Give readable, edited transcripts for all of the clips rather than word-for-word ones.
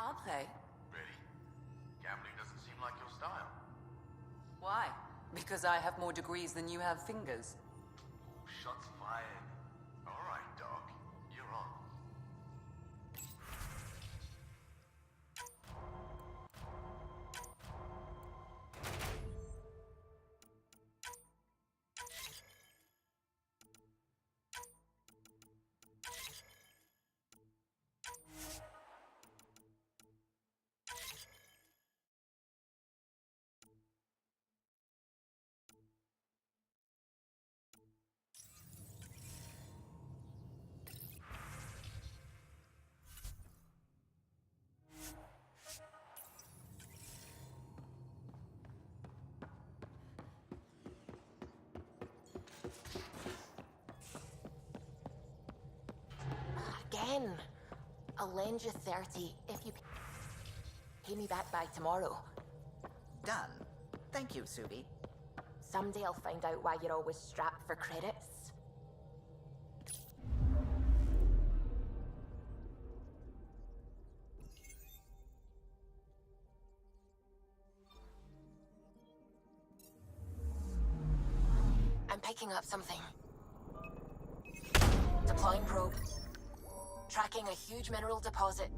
I'll play. Really? Gambling doesn't seem like your style. Why? Because I have more degrees than you have fingers. Shots fired. All right, Doc. You're on. Again. I'll lend you 30 if you pay me back by tomorrow. Done. Thank you, Sudi. Someday I'll find out why you're always strapped for credits. I'm picking up something. Deploying probe. Tracking a huge mineral deposit.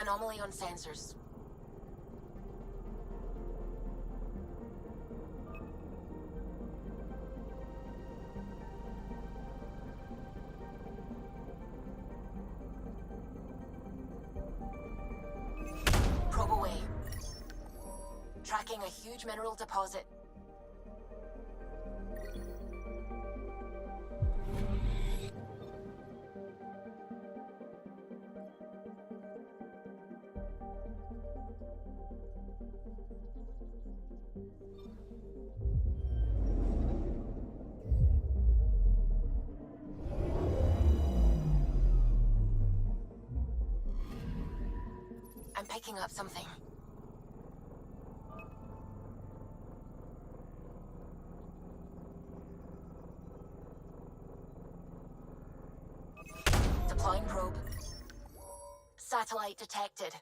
Anomaly on sensors. Probe away. Tracking a huge mineral deposit. I'm picking up something. Deploying probe. Satellite detected.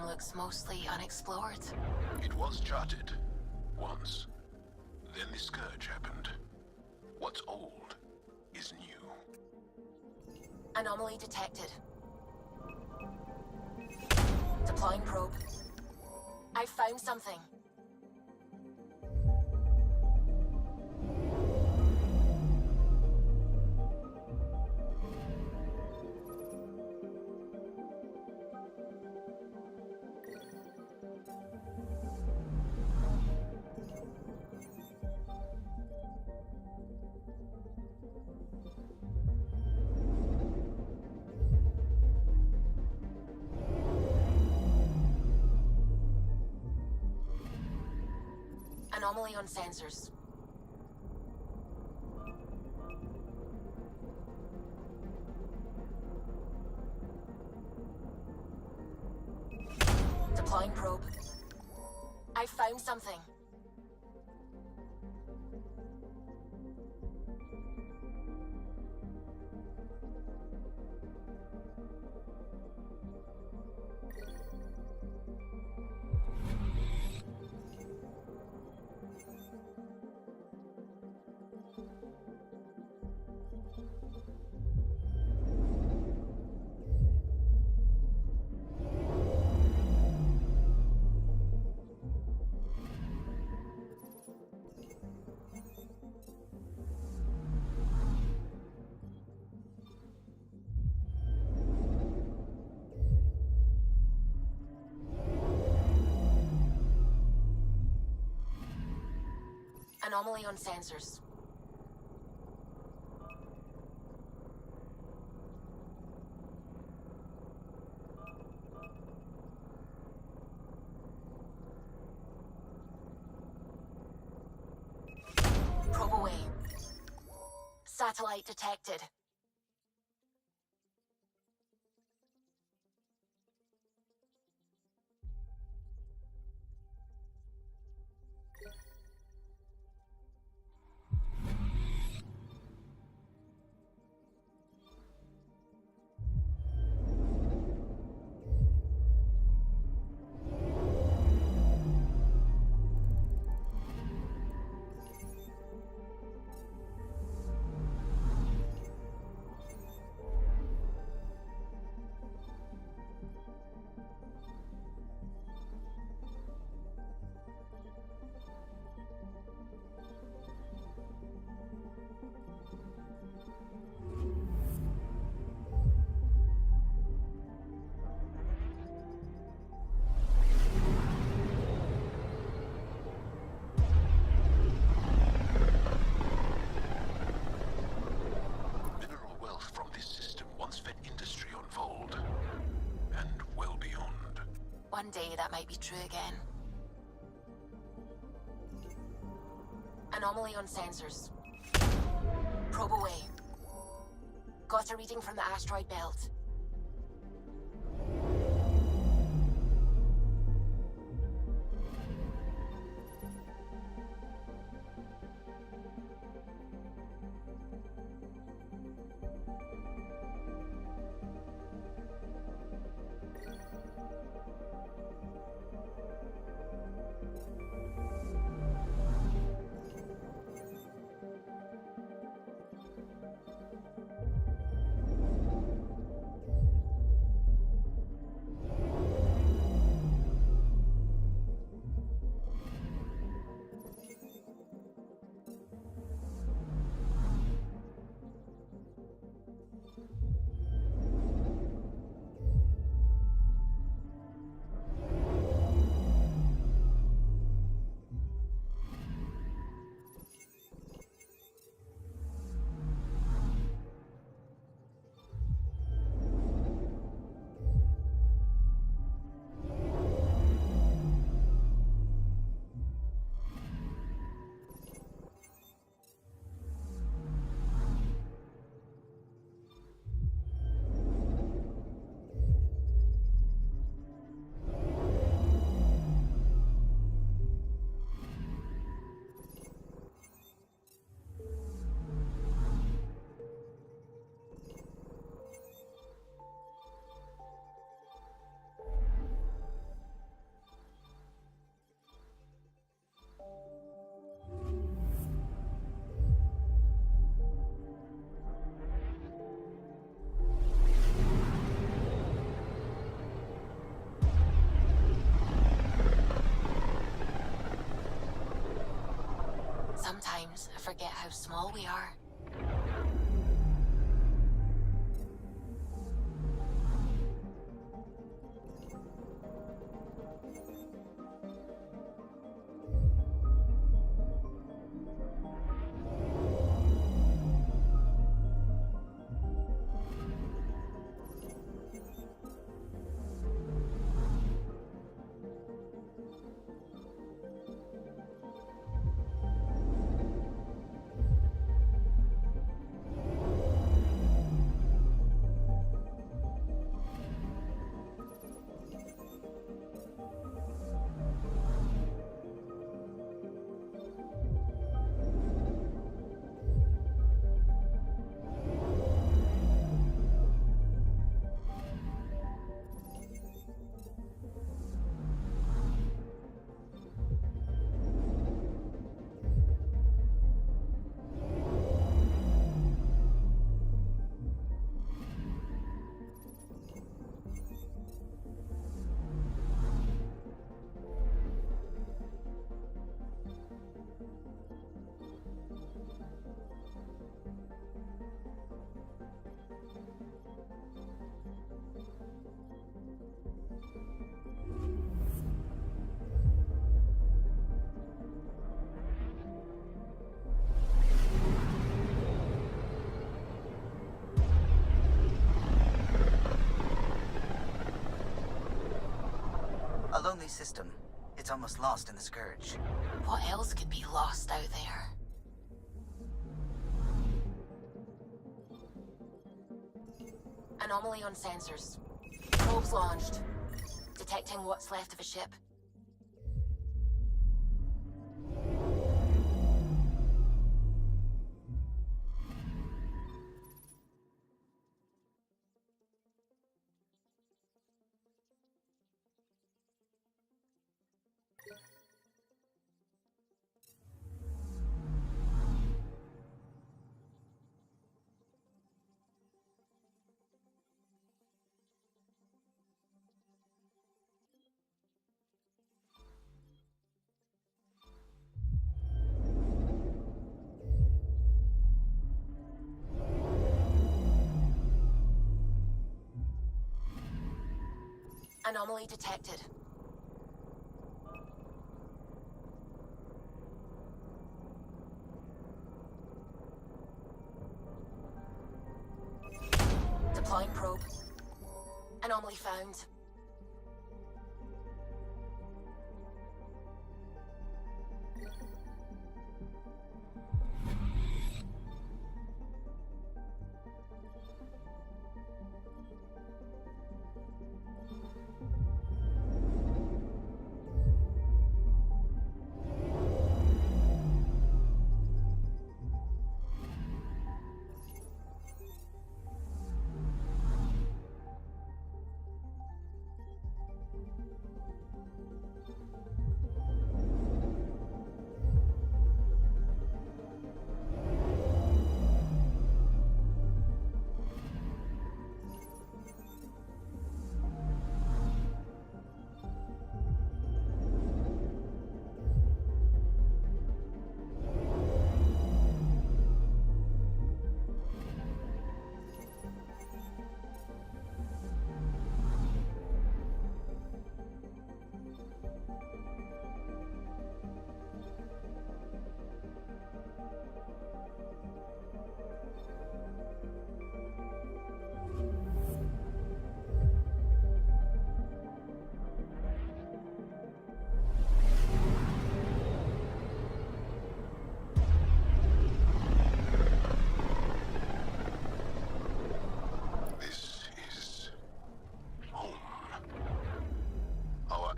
Looks mostly unexplored. It was charted. Once. Then the scourge happened. What's old is new. Anomaly detected. Deploying probe. I found something. Anomaly on sensors. Deploying probe. I found something. Anomaly on sensors. Probe away. Satellite detected. One day that might be true again. Anomaly on sensors. Probe away. Got a reading from the asteroid belt. Sometimes I forget how small we are. lonely system. It's almost lost in the Scourge. What else could be lost out there? Anomaly on sensors. Probes launched. Detecting what's left of a ship. Anomaly detected. Deploying probe. Anomaly found.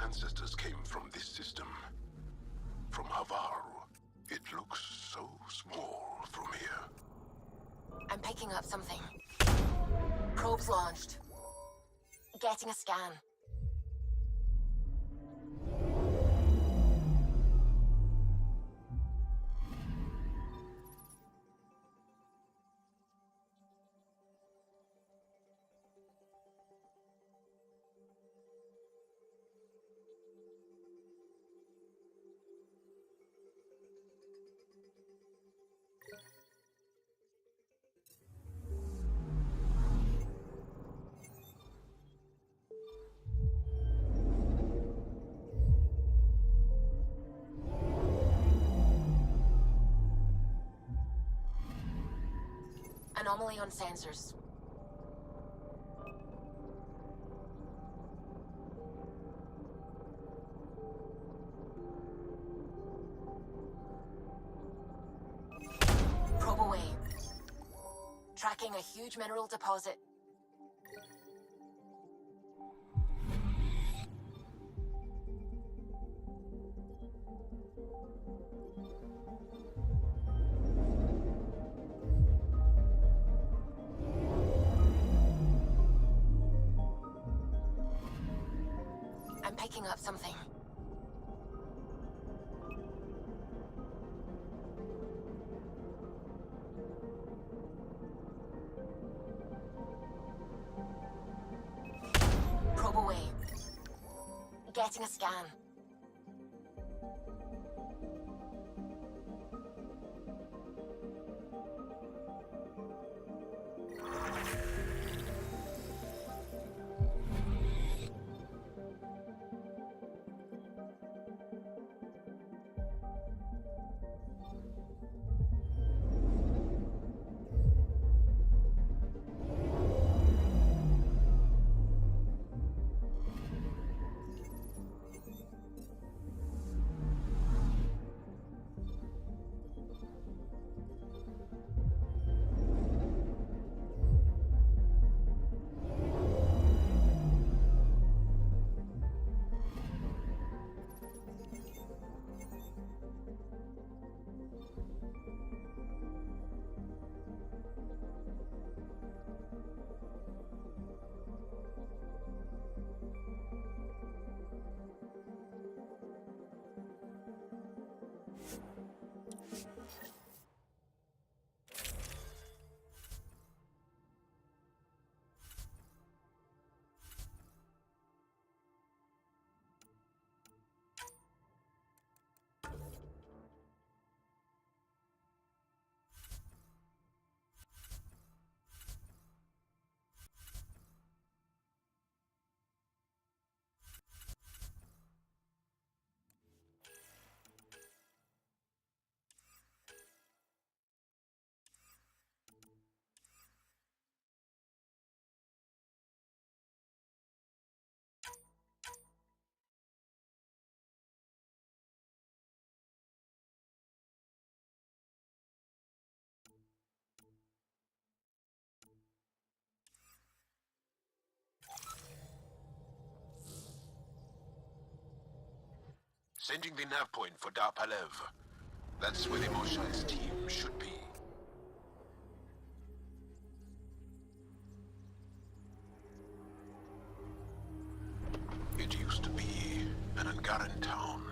Ancestors came from this system. From Havaru. It looks so small from here. I'm picking up something. Probes launched. Getting a scan. Anomaly on sensors. Probe away. Tracking a huge mineral deposit. I'm picking up something. Probe away. Getting a scan. Sending the nav point for Dar Palev. That's where the Mosha's team should be. It used to be an Angaran town.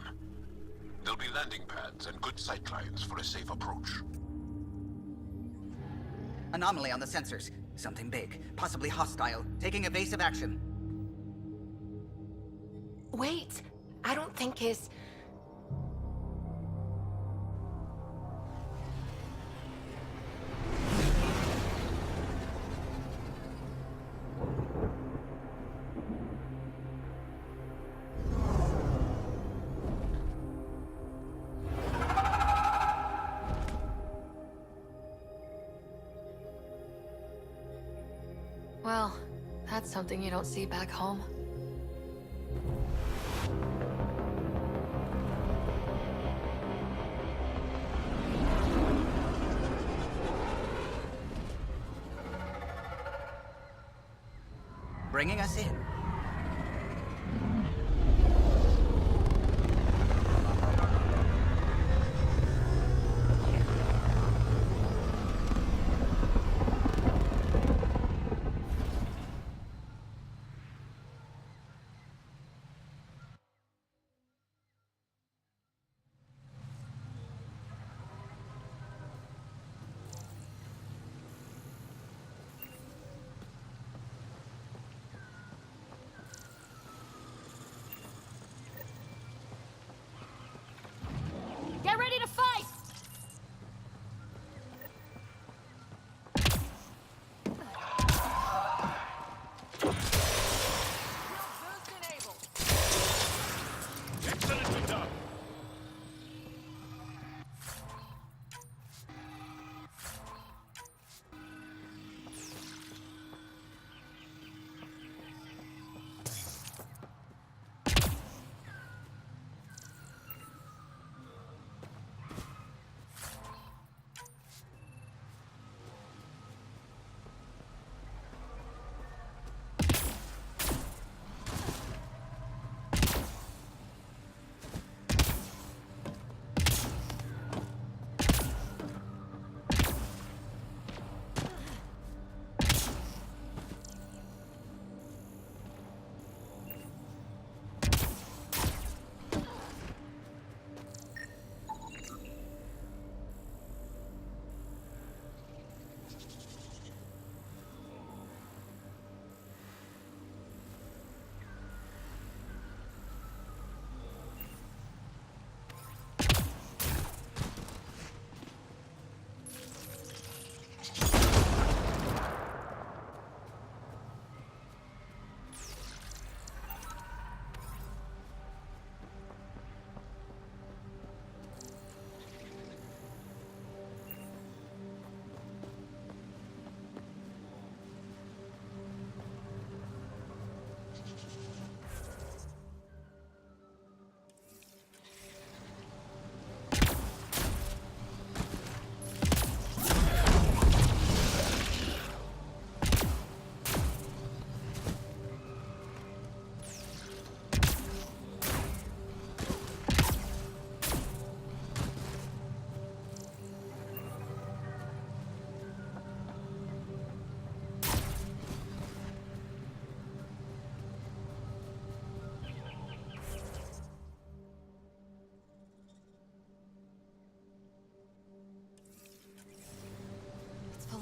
There'll be landing pads and good sightlines for a safe approach. Anomaly on the sensors. Something big, possibly hostile, taking evasive action. Wait, I don't think his... Well, that's something you don't see back home. Bringing us in. Get ready to fight! Excellently done.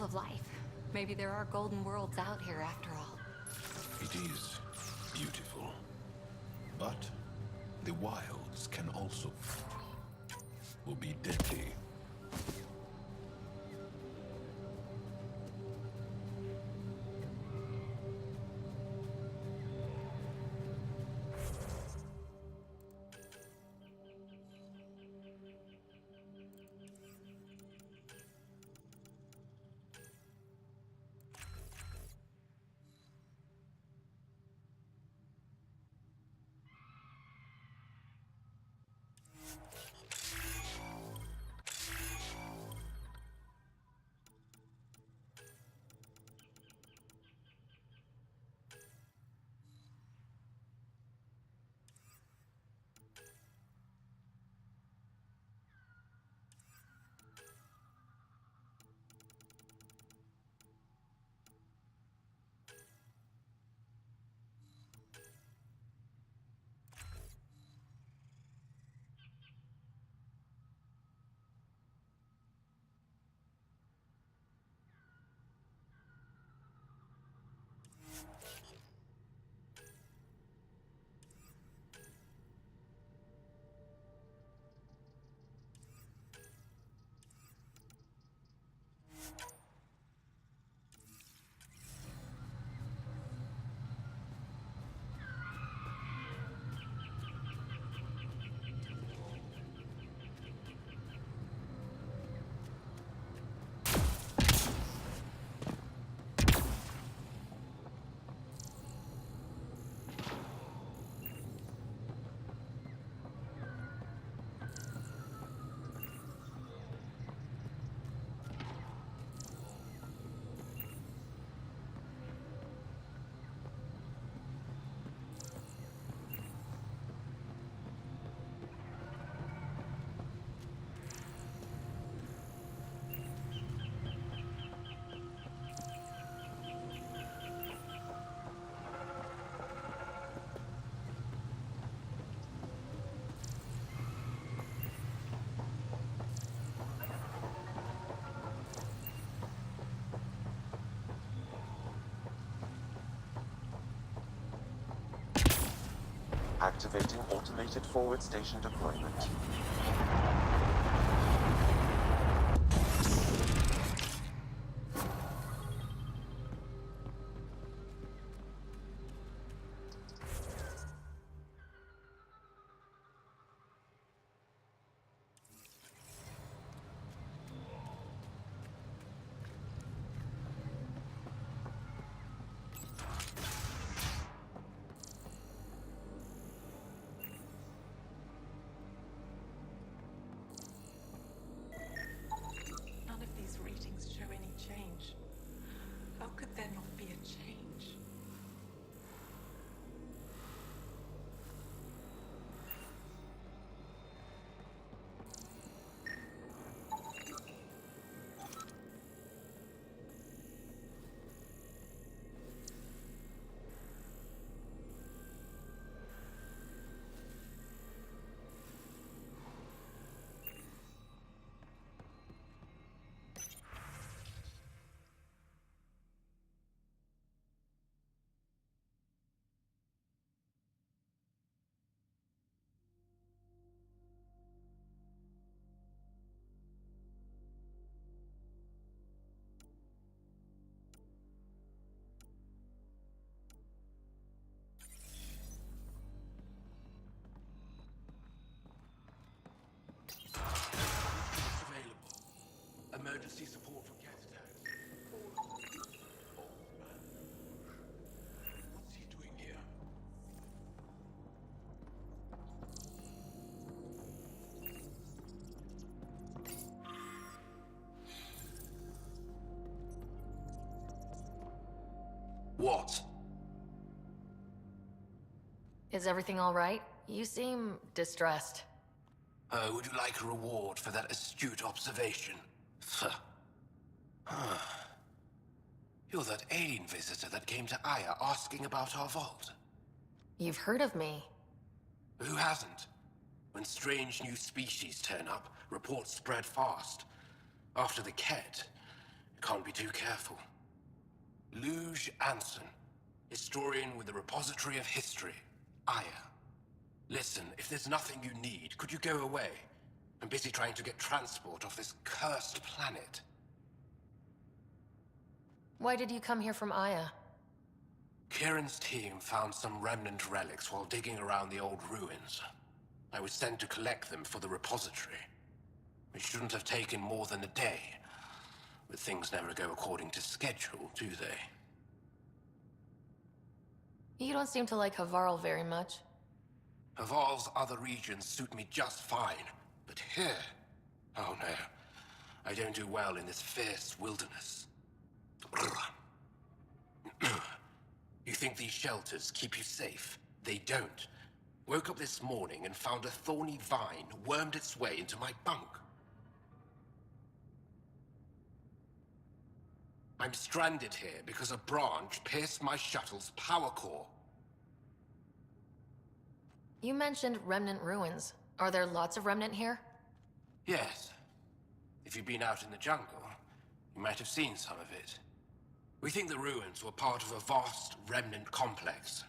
Of life. Maybe there are golden worlds out here after all. It is beautiful. But the wilds can also will be deadly. Activating automated forward station deployment. None of these readings show any change. How could there not be a change? Emergency support for gas attacks. Old man. What's he doing here? What? Is everything all right? You seem distressed. Would you like a reward for that astute observation? You're that alien visitor that came to Aya asking about our vault. You've heard of me. Who hasn't? When strange new species turn up, reports spread fast. After the Ket, you can't be too careful. Luge Anson, historian with the Repository of History, Aya. Listen, if there's nothing you need, could you go away? I'm busy trying to get transport off this cursed planet. Why did you come here from Aya? Kieran's team found some remnant relics while digging around the old ruins. I was sent to collect them for the repository. It shouldn't have taken more than a day. But things never go according to schedule, do they? You don't seem to like Havarl very much. Havarl's other regions suit me just fine. But here... oh no. I don't do well in this fierce wilderness. You think these shelters keep you safe? They don't. Woke up this morning and found a thorny vine wormed its way into my bunk. I'm stranded here because a branch pierced my shuttle's power core. You mentioned remnant ruins. Are there lots of remnant here? Yes. If you've been out in the jungle, you might have seen some of it. We think the ruins were part of a vast remnant complex.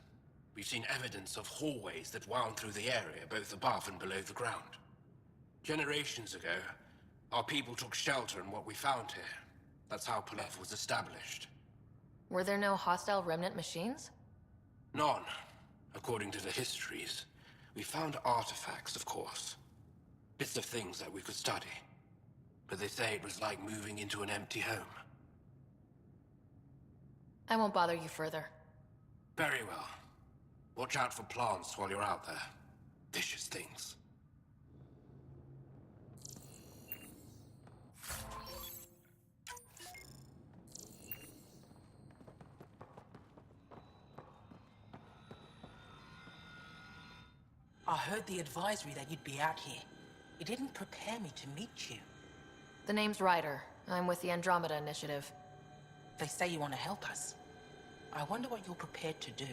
We've seen evidence of hallways that wound through the area, both above and below the ground. Generations ago, our people took shelter in what we found here. That's how Palef was established. Were there no hostile remnant machines? None, according to the histories. We found artifacts, of course. Bits of things that we could study. But they say it was like moving into an empty home. I won't bother you further. Very well. Watch out for plants while you're out there. Vicious things. I heard the advisory that you'd be out here. It didn't prepare me to meet you. The name's Ryder. I'm with the Andromeda Initiative. They say you want to help us. I wonder what you're prepared to do.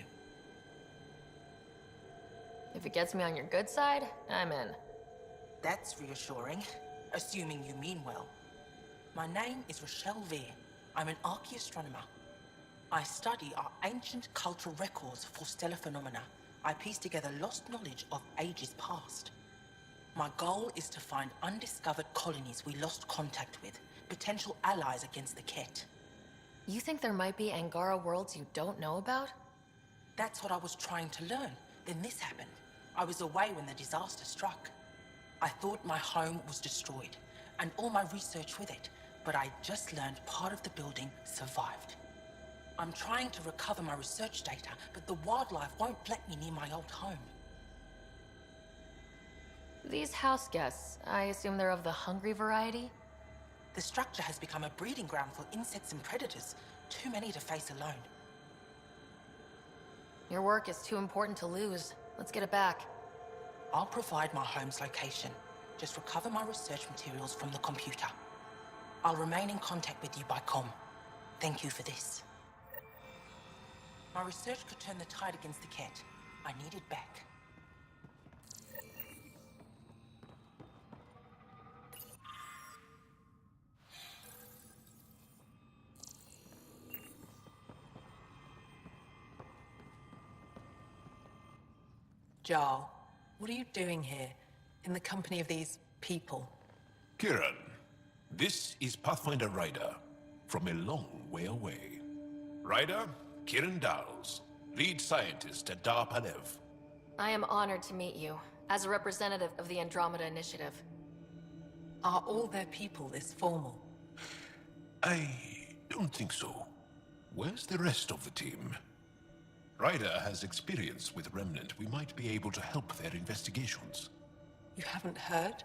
If it gets me on your good side, I'm in. That's reassuring, assuming you mean well. My name is Rochelle Veer. I'm an archaeoastronomer. I study our ancient cultural records for stellar phenomena, I piece together lost knowledge of ages past. My goal is to find undiscovered colonies we lost contact with, potential allies against the Ket. You think there might be Angara worlds you don't know about? That's what I was trying to learn. Then this happened. I was away when the disaster struck. I thought my home was destroyed, and all my research with it, but I just learned part of the building survived. I'm trying to recover my research data, but the wildlife won't let me near my old home. These house guests, I assume they're of the hungry variety? The structure has become a breeding ground for insects and predators, too many to face alone. Your work is too important to lose. Let's get it back. I'll provide my home's location. Just recover my research materials from the computer. I'll remain in contact with you by comm. Thank you for this. My research could turn the tide against the Ket. I need it back. Jarl, what are you doing here, in the company of these people? Kiran, this is Pathfinder Ryder, from a long way away. Ryder, Kiran Dowles, lead scientist at Dar Palev. I am honored to meet you, as a representative of the Andromeda Initiative. Are all their people this formal? I don't think so. Where's the rest of the team? Ryder has experience with Remnant. We might be able to help their investigations. You haven't heard?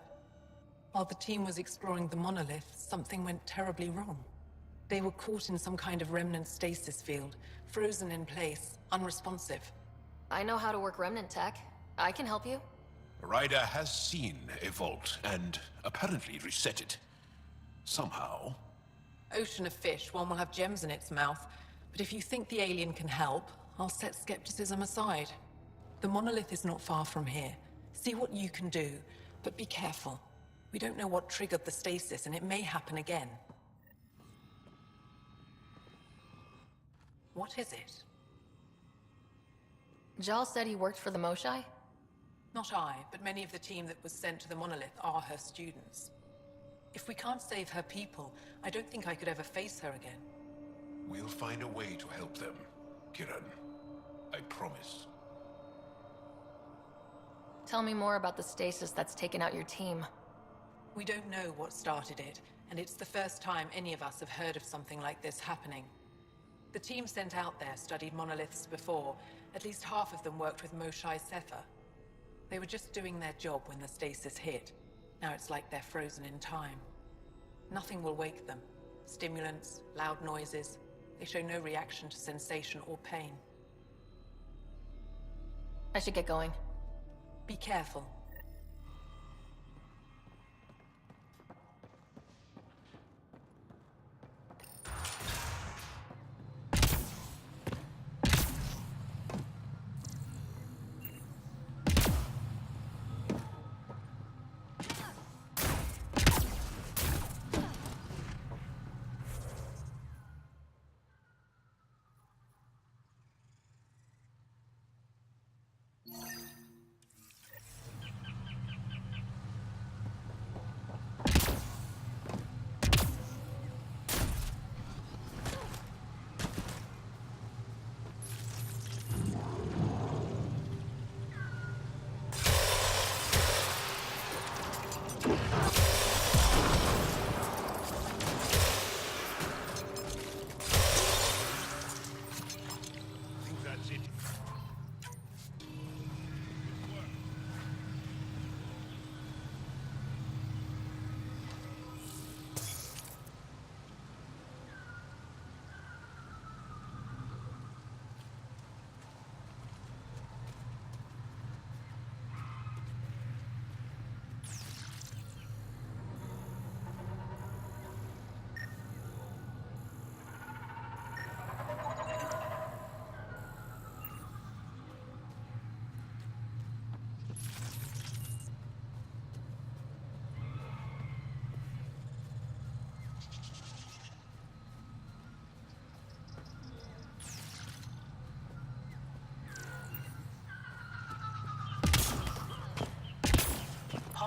While the team was exploring the monolith, something went terribly wrong. They were caught in some kind of remnant stasis field, frozen in place, unresponsive. I know how to work remnant tech. I can help you. Ryder has seen a vault and apparently reset it. Somehow. Ocean of fish, one will have gems in its mouth. But if you think the alien can help, I'll set skepticism aside. The monolith is not far from here. See what you can do, but be careful. We don't know what triggered the stasis, and it may happen again. What is it? Jal said he worked for the Moshai? Not I, but many of the team that was sent to the monolith are her students. If we can't save her people, I don't think I could ever face her again. We'll find a way to help them, Kiran. I promise. Tell me more about the stasis that's taken out your team. We don't know what started it, and it's the first time any of us have heard of something like this happening. The team sent out there studied monoliths before. At least half of them worked with Moshai Sefer. They were just doing their job when the stasis hit. Now it's like they're frozen in time. Nothing will wake them. Stimulants, loud noises. They show no reaction to sensation or pain. I should get going. Be careful.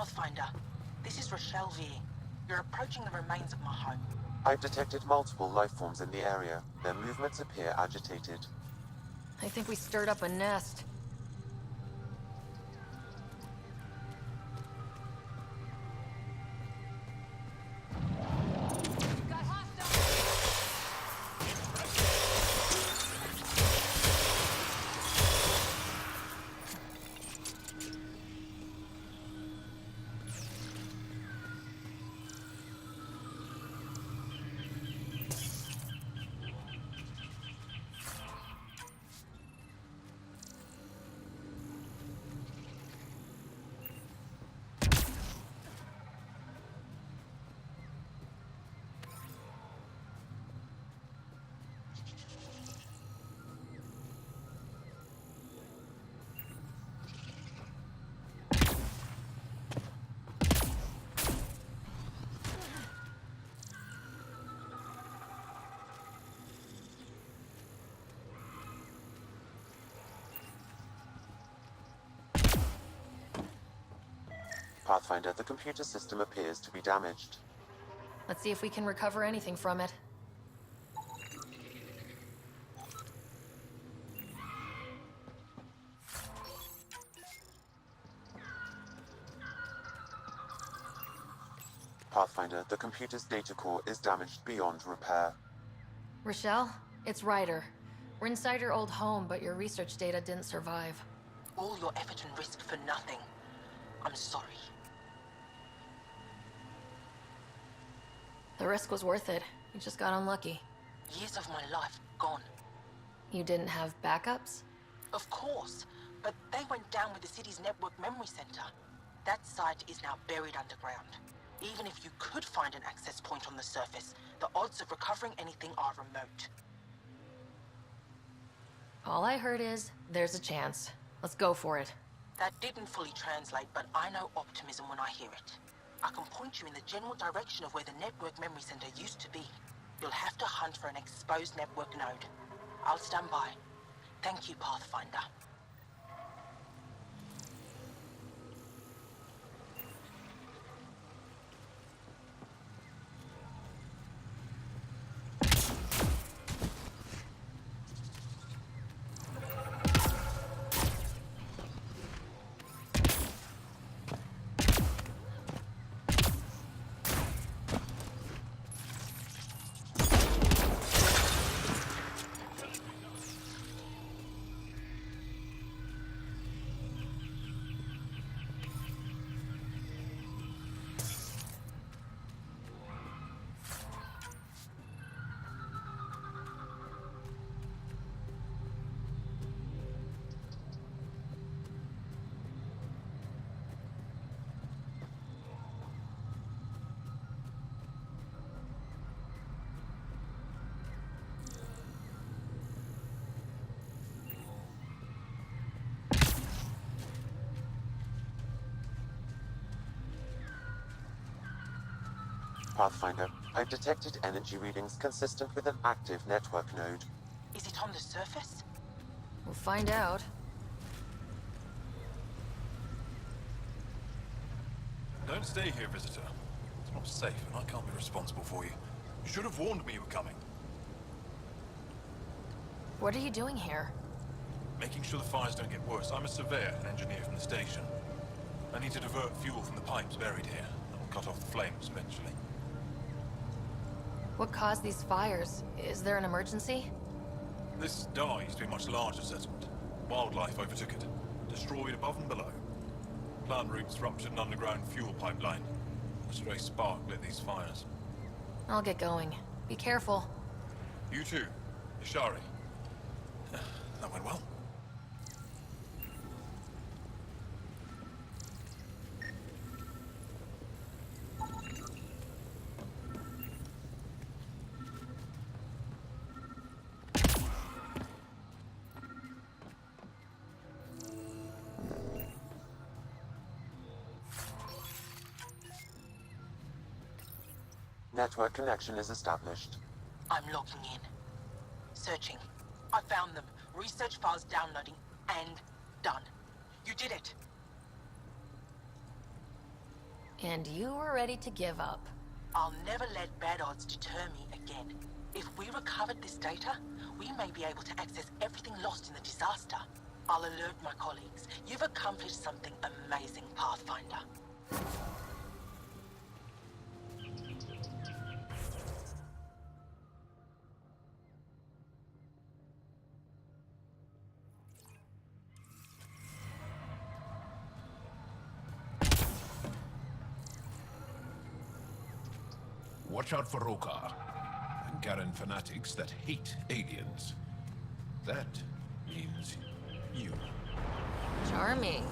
Pathfinder. This is Rochelle V. You're approaching the remains of my home. I've detected multiple life forms in the area. Their movements appear agitated. I think we stirred up a nest. Pathfinder, the computer system appears to be damaged. Let's see if we can recover anything from it. Pathfinder, the computer's data core is damaged beyond repair. Rochelle, it's Ryder. We're inside your old home, but your research data didn't survive. All your effort and risk for nothing. I'm sorry. The risk was worth it. You just got unlucky. Years of my life gone. You didn't have backups? Of course, but they went down with the city's network memory center. That site is now buried underground. Even if you could find an access point on the surface, the odds of recovering anything are remote. All I heard is, there's a chance. Let's go for it. That didn't fully translate, but I know optimism when I hear it. I can point you in the general direction of where the network memory center used to be. You'll have to hunt for an exposed network node. I'll stand by. Thank you, Pathfinder. Pathfinder, I've detected energy readings consistent with an active network node. Is it on the surface? We'll find out. Don't stay here, visitor. It's not safe, and I can't be responsible for you. You should have warned me you were coming. What are you doing here? Making sure the fires don't get worse. I'm a surveyor and engineer from the station. I need to divert fuel from the pipes buried here. That'll cut off the flames eventually. What caused these fires? Is there an emergency? This dye used to be a much larger settlement. Wildlife overtook it, destroyed above and below. Plant roots ruptured an underground fuel pipeline. A stray spark lit these fires. I'll get going. Be careful. You too, Ishari. That went well. Network connection is established. I'm logging in. Searching. I found them. Research files downloading and done. You did it. And you were ready to give up. I'll never let bad odds deter me again. If we recovered this data, we may be able to access everything lost in the disaster. I'll alert my colleagues. You've accomplished something amazing, Pathfinder. Watch out for Rokar and Garen fanatics that hate aliens. That means you. Charming.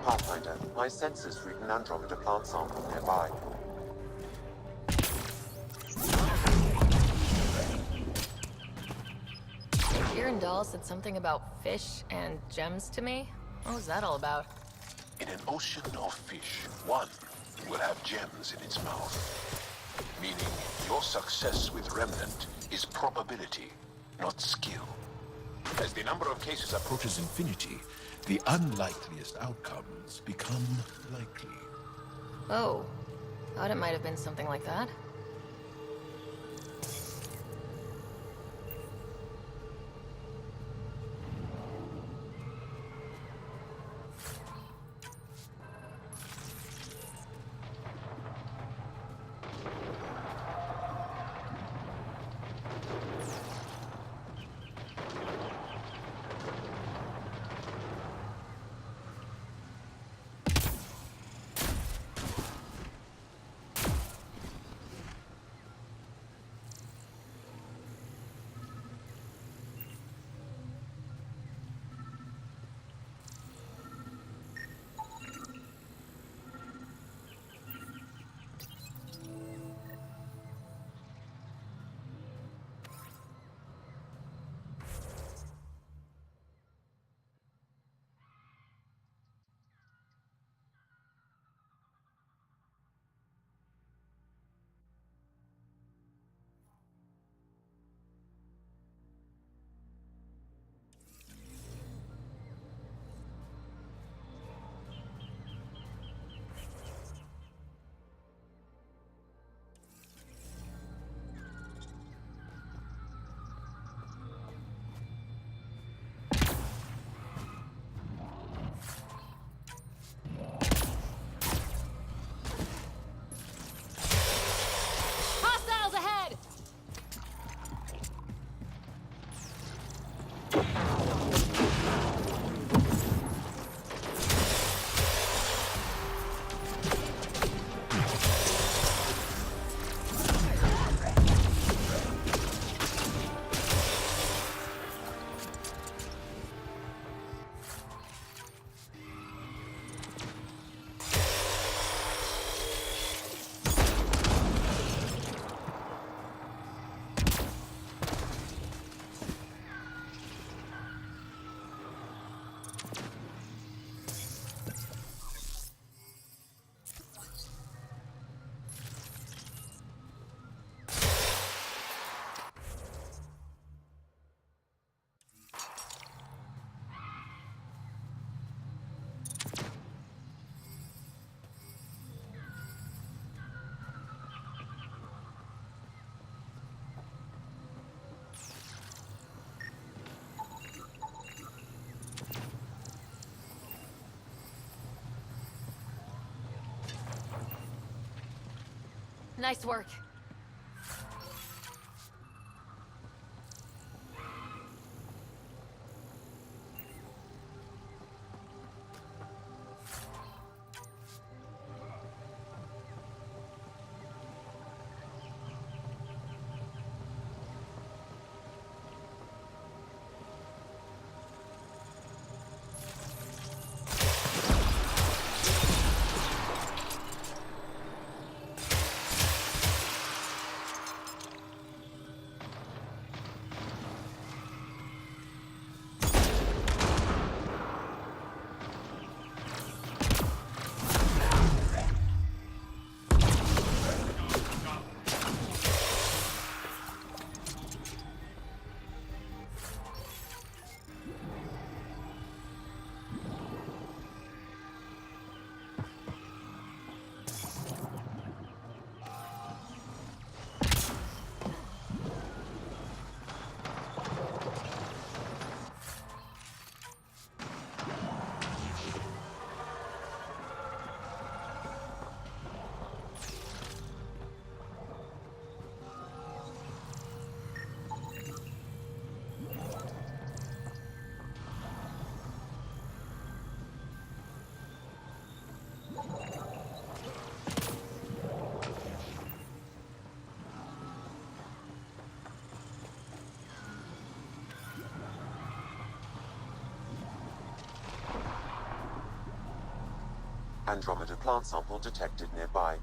Pathfinder, my sensors read an Andromeda plant sample nearby. Dahl said something about fish and gems to me. What was that all about? In an ocean of fish, one will have gems in its mouth. Meaning your success with Remnant is probability, not skill. As the number of cases approaches infinity, the unlikeliest outcomes become likely. Oh, thought it might have been something like that. Nice work. Andromeda plant sample detected nearby.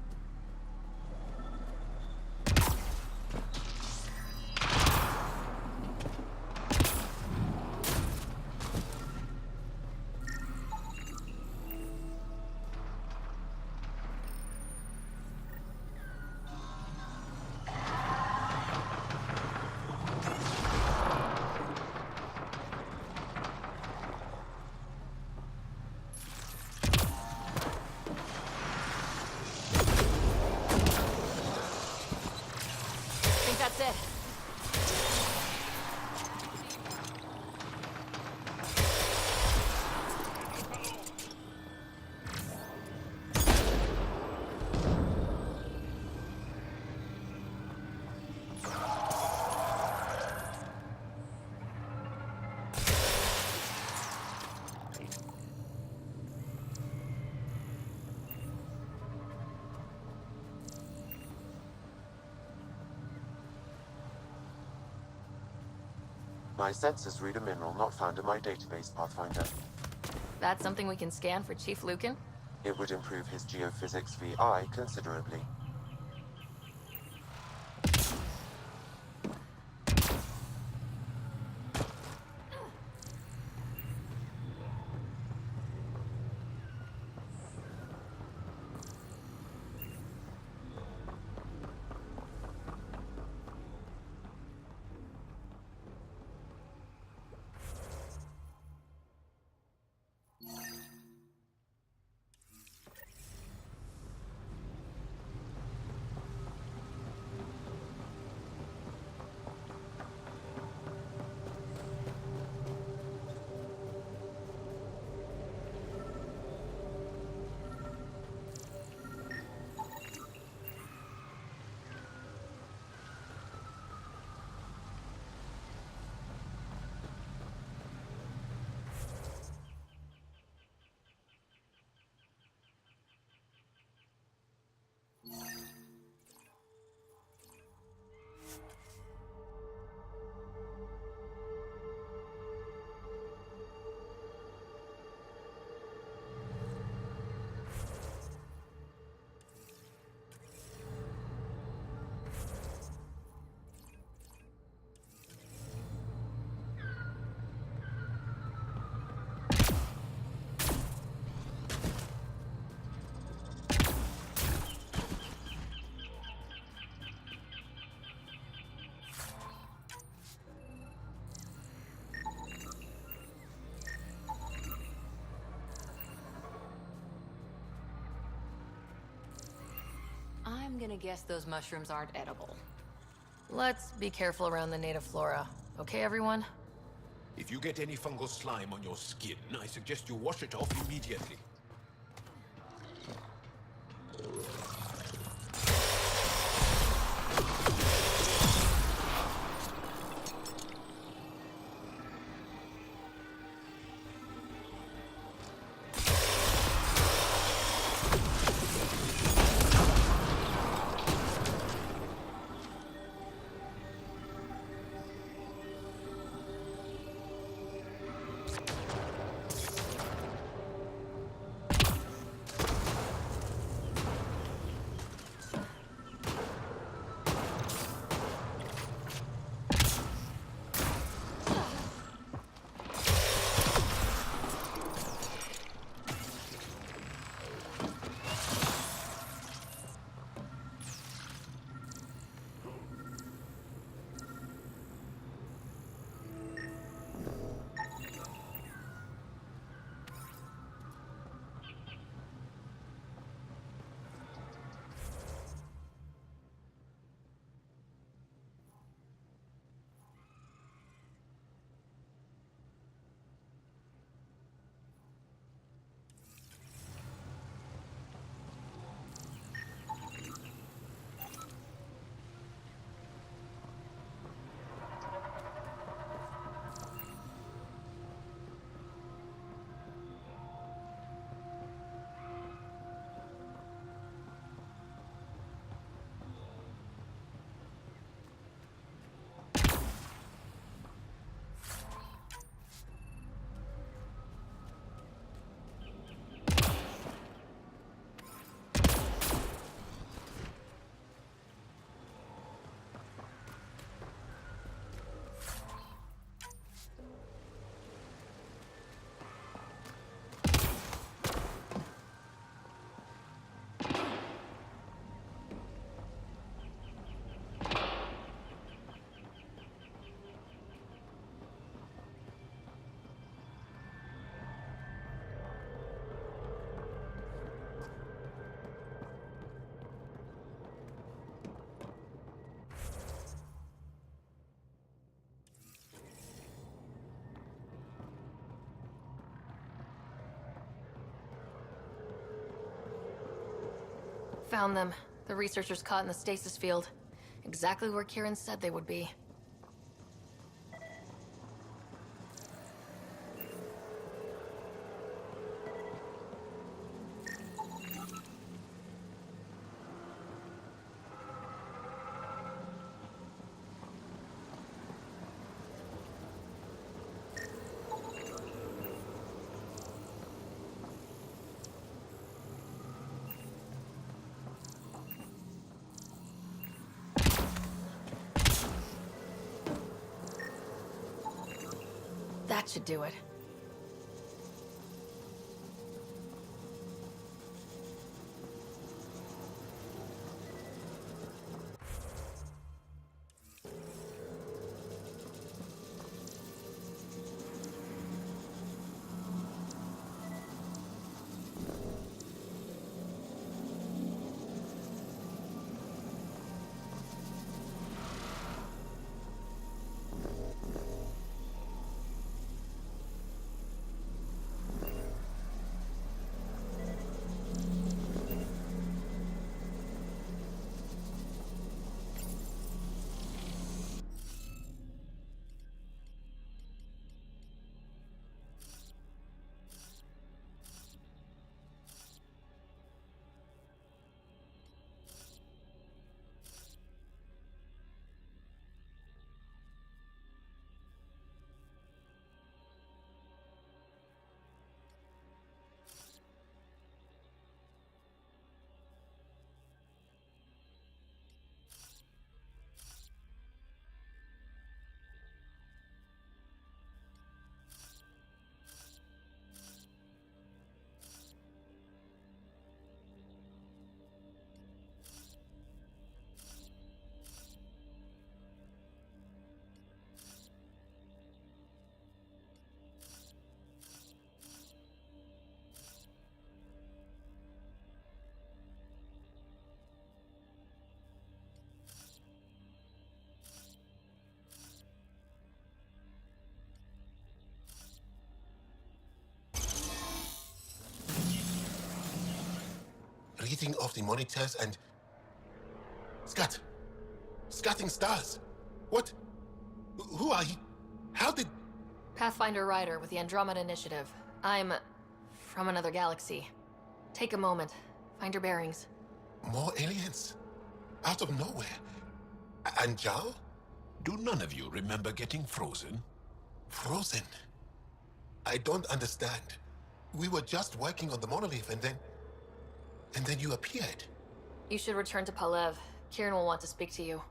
That's it. My sensors read a mineral not found in my database, Pathfinder. That's something we can scan for Chief Lucan? It would improve his geophysics VI considerably. I'm gonna guess those mushrooms aren't edible. Let's be careful around the native flora. Okay, everyone? If you get any fungal slime on your skin, I suggest you wash it off immediately. Found them. The researchers caught in the stasis field. Exactly where Kieran said they would be. That should do it. Reading off the monitors and... Scatting stars. What? Who are you? How did... Pathfinder Rider with the Andromeda Initiative. I'm... from another galaxy. Take a moment. Find your bearings. More aliens? Out of nowhere? And Jal? Do none of you remember getting frozen? Frozen? I don't understand. We were just working on the monolith and then you appeared. You should return to Palev. Kieran will want to speak to you.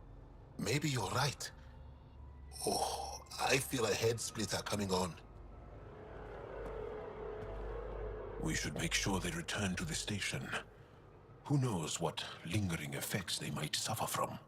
Maybe you're right. Oh, I feel a head splitter coming on. We should make sure they return to the station. Who knows what lingering effects they might suffer from.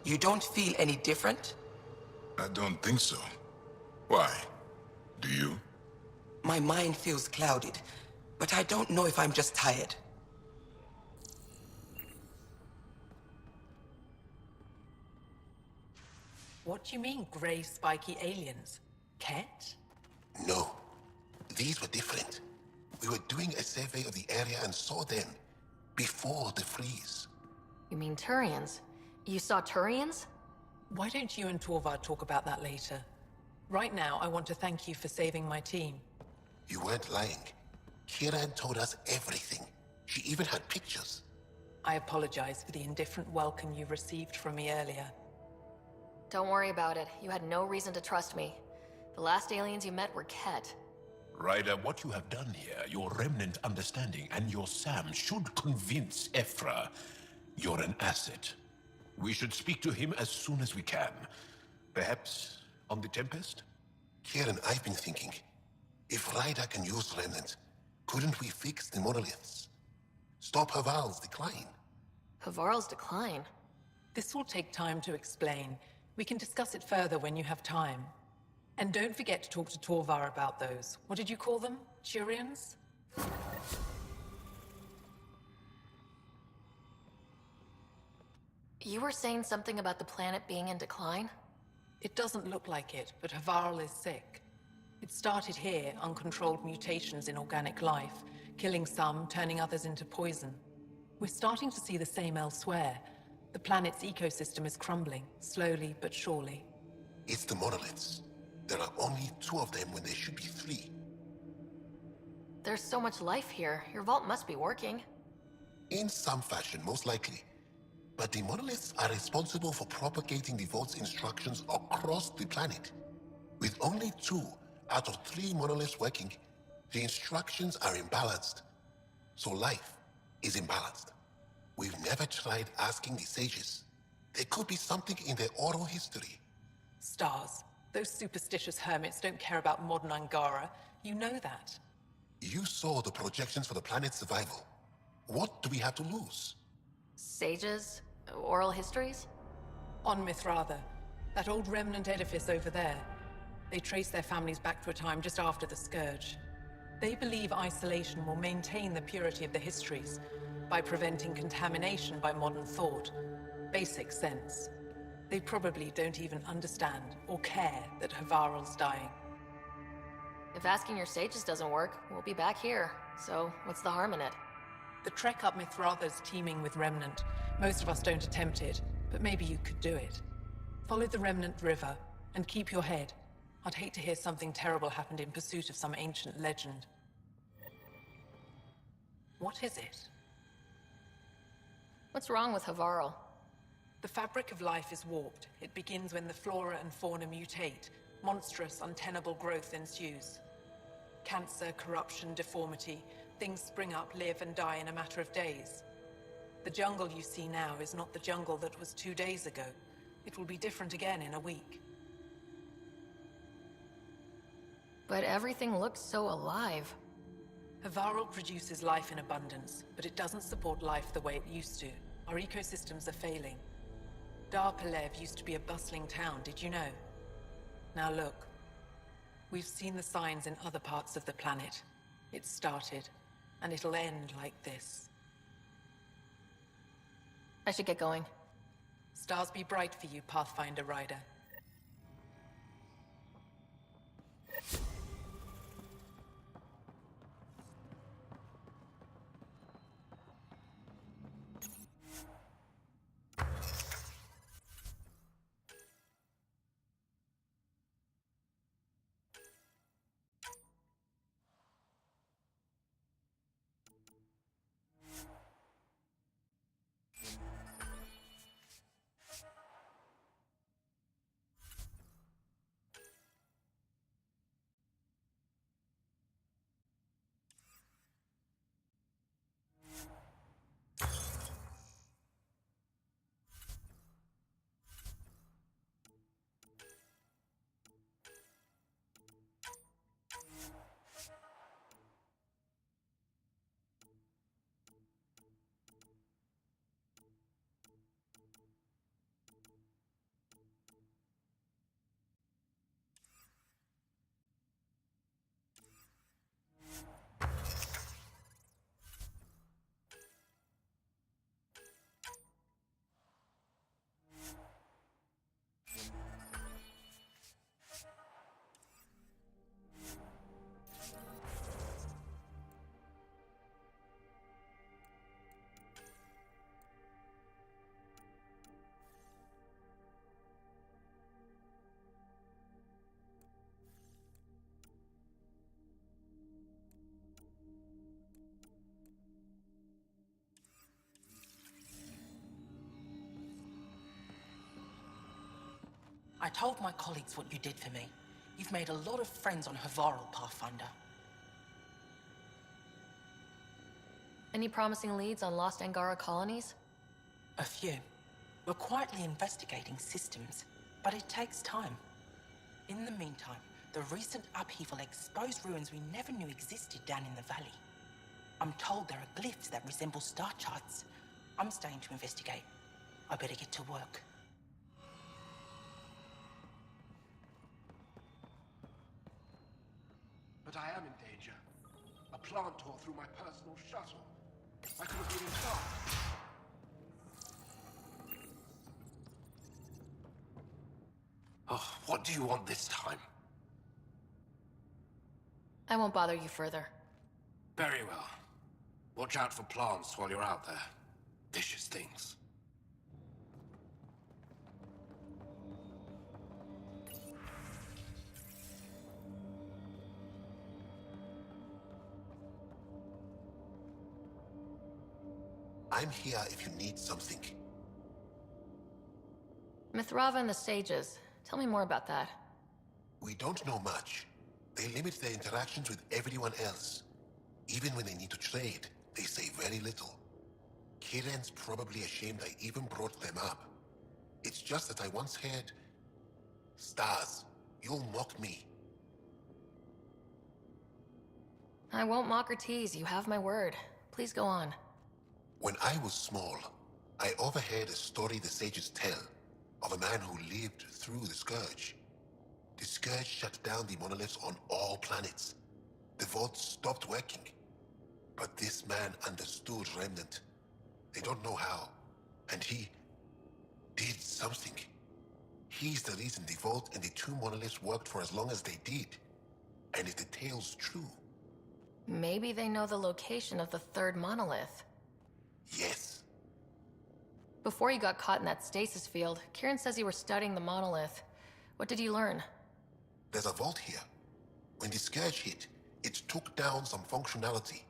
You don't feel any different? I don't think so. Why? Do you? My mind feels clouded, but I don't know if I'm just tired. What do you mean, grey spiky aliens? Ket? No. These were different. We were doing a survey of the area and saw them before the freeze. You mean Turians? You saw Turians? Why don't you and Torvald talk about that later? Right now, I want to thank you for saving my team. You weren't lying. Kieran told us everything. She even had pictures. I apologize for the indifferent welcome you received from me earlier. Don't worry about it. You had no reason to trust me. The last aliens you met were Ket. Ryder, what you have done here, your remnant understanding and your Sam should convince Ephra. You're an asset. We should speak to him as soon as we can. Perhaps on the Tempest? Kieran, I've been thinking. If Ryder can use Remnant, couldn't we fix the monoliths? Stop Haval's decline? Havarl's decline? This will take time to explain. We can discuss it further when you have time. And don't forget to talk to Torvar about those. What did you call them? Turians? You were saying something about the planet being in decline? It doesn't look like it, but Havarl is sick. It started here, uncontrolled mutations in organic life, killing some, turning others into poison. We're starting to see the same elsewhere. The planet's ecosystem is crumbling, slowly but surely. It's the monoliths. There are only 2 of them when there should be 3. There's so much life here. Your vault must be working. In some fashion, most likely. But the monoliths are responsible for propagating the vault's instructions across the planet. With only 2 out of 3 monoliths working, the instructions are imbalanced. So life is imbalanced. We've never tried asking the sages. There could be something in their oral history. Stars. Those superstitious hermits don't care about modern Angara. You know that. You saw the projections for the planet's survival. What do we have to lose? Sages? Oral histories? On Mithratha, that old remnant edifice over there. They trace their families back to a time just after the Scourge. They believe isolation will maintain the purity of the histories by preventing contamination by modern thought. Basic sense. They probably don't even understand or care that Havarl's dying. If asking your sages doesn't work, we'll be back here. So, what's the harm in it? The trek up Mithratha's teeming with Remnant. Most of us don't attempt it, but maybe you could do it. Follow the Remnant River, and keep your head. I'd hate to hear something terrible happened in pursuit of some ancient legend. What is it? What's wrong with Havarl? The fabric of life is warped. It begins when the flora and fauna mutate. Monstrous, untenable growth ensues. Cancer, corruption, deformity. Things spring up, live, and die in a matter of days. The jungle you see now is not the jungle that was 2 days ago. It will be different again in a week. But everything looks so alive. Havarl produces life in abundance, but it doesn't support life the way it used to. Our ecosystems are failing. Dar Pelev used to be a bustling town, did you know? Now look. We've seen the signs in other parts of the planet. It started, and it'll end like this. I should get going. Stars be bright for you, Pathfinder Rider. I told my colleagues what you did for me. You've made a lot of friends on Havarl, Pathfinder. Any promising leads on lost Angara colonies? A few. We're quietly investigating systems, but it takes time. In the meantime, the recent upheaval exposed ruins we never knew existed down in the valley. I'm told there are glyphs that resemble star charts. I'm staying to investigate. I better get to work. But I am in danger. A plant tore through my personal shuttle. I could have been in charge. Oh, what do you want this time? I won't bother you further. Very well. Watch out for plants while you're out there. Vicious things. I'm here if you need something. Mithrava and the Sages. Tell me more about that. We don't know much. They limit their interactions with everyone else. Even when they need to trade, they say very little. Kiren's probably ashamed I even brought them up. It's just that I once heard... Stars, you'll mock me. I won't mock or tease, you have my word. Please go on. When I was small, I overheard a story the sages tell of a man who lived through the Scourge. The Scourge shut down the monoliths on all planets. The vaults stopped working. But this man understood Remnant. They don't know how. And he did something. He's the reason the vault and the two monoliths worked for as long as they did. And if the tale's true... Maybe they know the location of the third monolith. Yes. Before you got caught in that stasis field, Kiren says you were studying the monolith. What did you learn? There's a vault here. When the Scourge hit, it took down some functionality.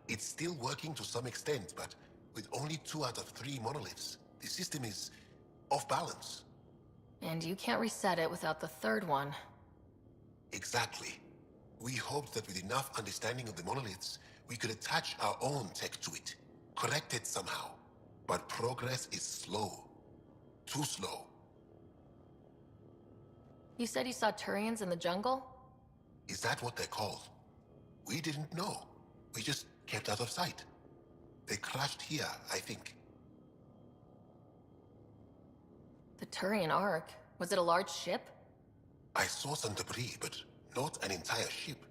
It's still working to some extent, but with only 2 out of 3 monoliths, the system is off balance. And you can't reset it without the third one. Exactly. We hoped that with enough understanding of the monoliths, we could attach our own tech to it, correct it somehow. But progress is slow. Too slow. You said you saw Turians in the jungle? Is that what they're called? We didn't know. We just kept out of sight. They crashed here, I think. The Turian Ark? Was it a large ship? I saw some debris, but not an entire ship.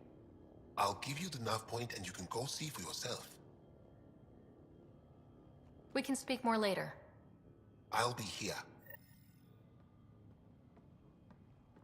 I'll give you the nav point and you can go see for yourself. We can speak more later. I'll be here.